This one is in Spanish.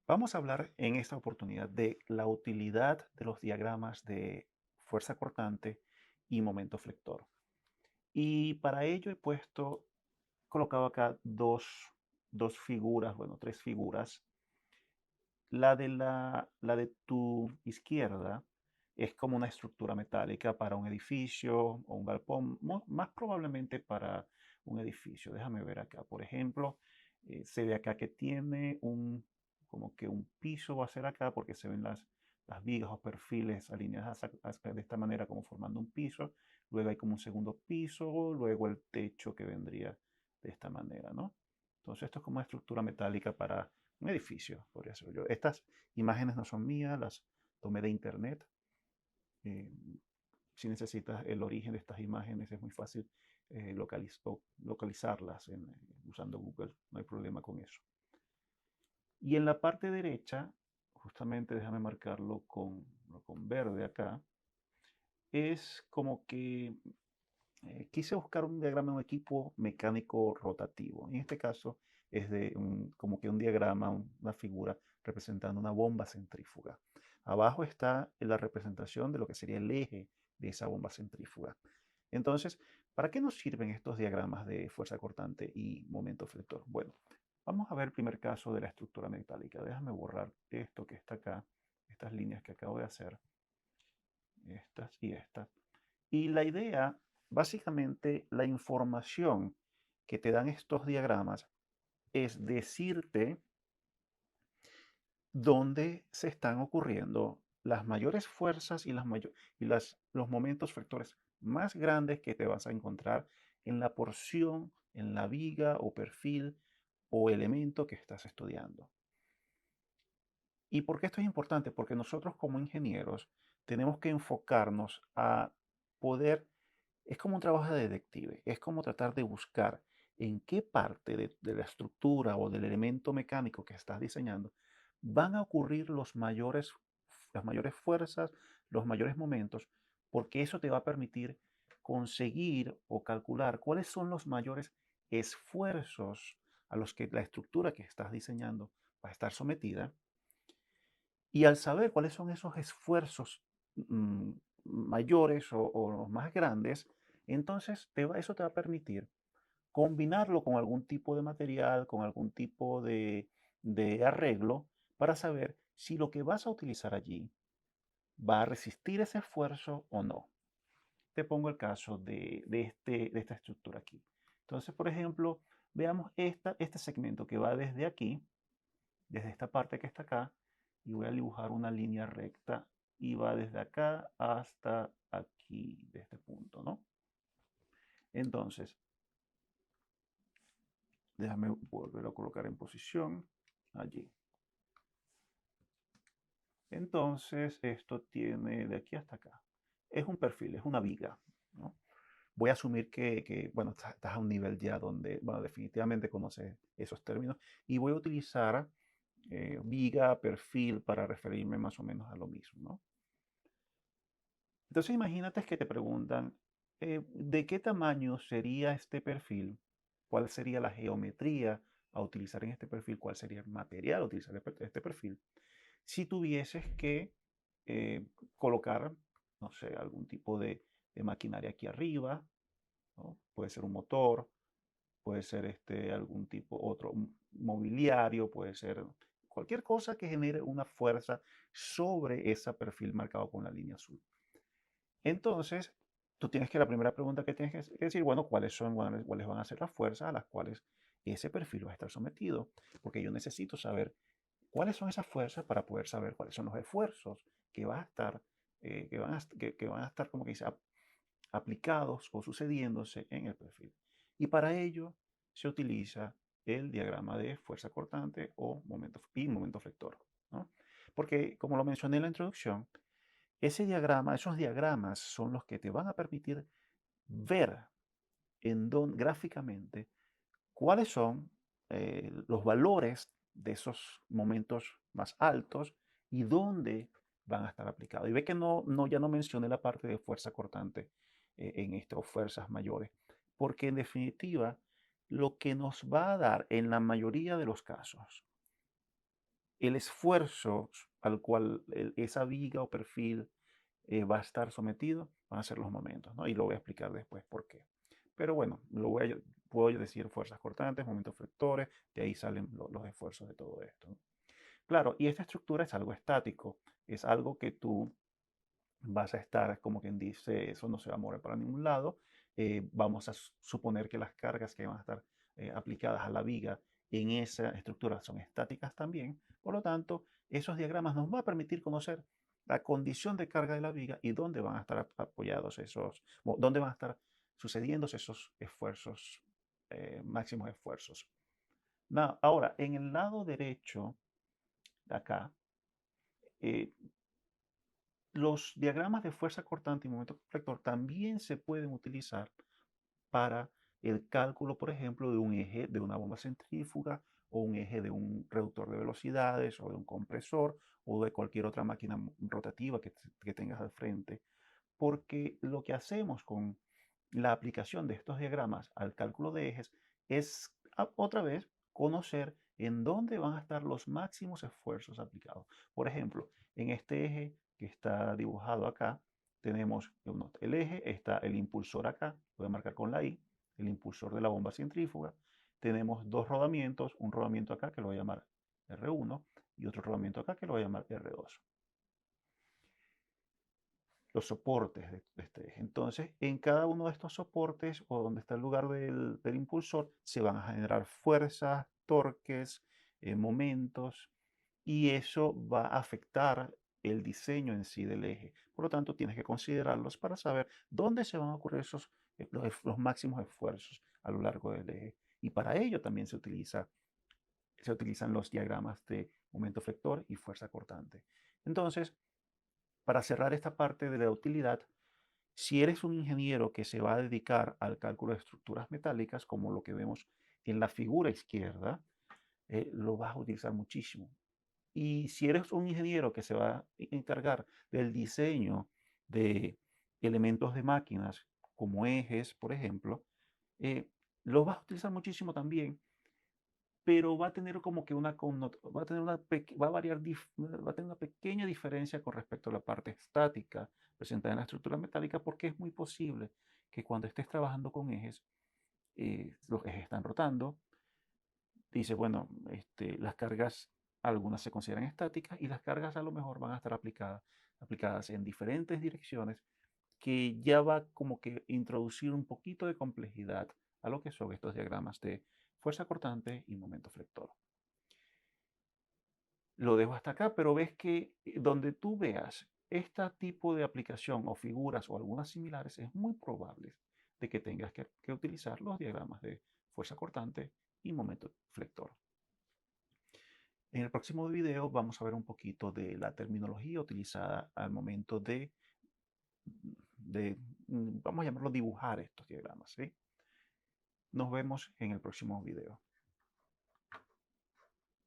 Vamos a hablar en esta oportunidad de la utilidad de los diagramas de fuerza cortante y momento flector. Y para ello colocado acá dos figuras, bueno, tres figuras. La de tu izquierda es como una estructura metálica para un edificio o un galpón, más probablemente para un edificio. Déjame ver acá, por ejemplo, se ve acá que tiene como que un piso va a ser acá porque se ven las vigas o perfiles alineadas de esta manera como formando un piso. Luego hay como un segundo piso, luego el techo que vendría de esta manera, ¿no? Entonces esto es como una estructura metálica para un edificio, podría ser yo. Estas imágenes no son mías, las tomé de internet. Eh, si necesitas el origen de estas imágenes, es muy fácil localizarlas usando Google, no hay problema con eso. Y en la parte derecha, justamente déjame marcarlo con verde acá, es como que quise buscar un diagrama de un equipo mecánico rotativo. En este caso es como que un diagrama, una figura representando una bomba centrífuga. Abajo está la representación de lo que sería el eje de esa bomba centrífuga. Entonces, ¿para qué nos sirven estos diagramas de fuerza cortante y momento flector? Bueno, vamos a ver el primer caso de la estructura metálica. Déjame borrar esto que está acá, estas líneas que acabo de hacer, estas y estas. Y la idea, básicamente, la información que te dan estos diagramas es decirte dónde se están ocurriendo las mayores fuerzas los momentos factores más grandes que te vas a encontrar en la porción, en la viga o perfil o elemento que estás estudiando. ¿Y por qué esto es importante? Porque nosotros como ingenieros tenemos que enfocarnos a poder, es como un trabajo de detective, es como tratar de buscar en qué parte de la estructura o del elemento mecánico que estás diseñando van a ocurrir las mayores fuerzas, los mayores momentos, porque eso te va a permitir conseguir o calcular cuáles son los mayores esfuerzos a los que la estructura que estás diseñando va a estar sometida. Y al saber cuáles son esos esfuerzos mm, mayores o los más grandes, entonces eso te va a permitir combinarlo con algún tipo de material, con algún tipo de arreglo, para saber si lo que vas a utilizar allí va a resistir ese esfuerzo o no. Te pongo el caso de esta estructura aquí. Entonces, por ejemplo, veamos este segmento que va desde aquí, desde esta parte que está acá, y voy a dibujar una línea recta y va desde acá hasta aquí, de este punto, ¿no? Entonces, déjame volver a colocar en posición allí. Entonces, esto tiene de aquí hasta acá. Es un perfil, es una viga, ¿no? Voy a asumir bueno, estás a un nivel ya donde, bueno, definitivamente conoces esos términos y voy a utilizar viga, perfil para referirme más o menos a lo mismo, ¿no? Entonces imagínate que te preguntan, ¿de qué tamaño sería este perfil? ¿Cuál sería la geometría a utilizar en este perfil? ¿Cuál sería el material a utilizar en este perfil? Si tuvieses que eh, colocar, no sé, algún tipo de maquinaria aquí arriba, ¿no? Puede ser un motor, puede ser algún tipo, otro mobiliario, puede ser cualquier cosa que genere una fuerza sobre ese perfil marcado con la línea azul. Entonces, la primera pregunta que tienes que decir, bueno, cuáles van a ser las fuerzas a las cuales ese perfil va a estar sometido? Porque yo necesito saber cuáles son esas fuerzas para poder saber cuáles son los esfuerzos que va a estar, que van a estar como que dice, aplicados o sucediéndose en el perfil. Y para ello se utiliza el diagrama de fuerza cortante y momento flector, ¿no? Porque, como lo mencioné en la introducción, esos diagramas son los que te van a permitir ver gráficamente cuáles son los valores de esos momentos más altos y dónde van a estar aplicados. Y ve que ya no mencioné la parte de fuerza cortante en esto, o fuerzas mayores, porque en definitiva lo que nos va a dar en la mayoría de los casos el esfuerzo al cual esa viga o perfil va a estar sometido van a ser los momentos, ¿no? Y lo voy a explicar después por qué. Pero bueno, puedo decir fuerzas cortantes, momentos flectores, de ahí salen los esfuerzos de todo esto, ¿no? Claro, y esta estructura es algo estático, es algo que tú vas a estar, como quien dice, eso no se va a mover para ningún lado. Vamos a suponer que las cargas que van a estar aplicadas a la viga en esa estructura son estáticas también. Por lo tanto, esos diagramas nos van a permitir conocer la condición de carga de la viga y dónde van a estar apoyados dónde van a estar sucediéndose esos esfuerzos, máximos esfuerzos. Ahora, en el lado derecho de acá, eh, los diagramas de fuerza cortante y momento flector también se pueden utilizar para el cálculo, por ejemplo, de un eje de una bomba centrífuga o un eje de un reductor de velocidades o de un compresor o de cualquier otra máquina rotativa que tengas al frente. Porque lo que hacemos con la aplicación de estos diagramas al cálculo de ejes es otra vez conocer en dónde van a estar los máximos esfuerzos aplicados. Por ejemplo, en este eje que está dibujado acá, tenemos el eje, está el impulsor acá, voy a marcar con la I, el impulsor de la bomba centrífuga. Tenemos dos rodamientos, un rodamiento acá que lo voy a llamar R1 y otro rodamiento acá que lo voy a llamar R2. Los soportes de este eje. Entonces, en cada uno de estos soportes o donde está el lugar del impulsor, se van a generar fuerzas, torques, momentos, y eso va a afectar el diseño en sí del eje. Por lo tanto, tienes que considerarlos para saber dónde se van a ocurrir los máximos esfuerzos a lo largo del eje. Y para ello también se utilizan los diagramas de momento flector y fuerza cortante. Entonces, para cerrar esta parte de la utilidad, si eres un ingeniero que se va a dedicar al cálculo de estructuras metálicas, como lo que vemos en la figura izquierda, lo vas a utilizar muchísimo. Y si eres un ingeniero que se va a encargar del diseño de elementos de máquinas, como ejes, por ejemplo, eh, lo vas a utilizar muchísimo también, pero va a tener como que va a tener va a variar, va a tener una pequeña diferencia con respecto a la parte estática presentada en la estructura metálica, porque es muy posible que cuando estés trabajando con ejes, los ejes están rotando. Dice, bueno, las cargas, algunas se consideran estáticas y las cargas a lo mejor van a estar aplicadas en diferentes direcciones, que ya va como que introducir un poquito de complejidad a lo que son estos diagramas de fuerza cortante y momento flector. Lo dejo hasta acá, pero ves que donde tú veas este tipo de aplicación o figuras o algunas similares, es muy probable de que tengas que utilizar los diagramas de fuerza cortante y momento flector. En el próximo video vamos a ver un poquito de la terminología utilizada al momento vamos a llamarlo dibujar estos diagramas, ¿sí? Nos vemos en el próximo video.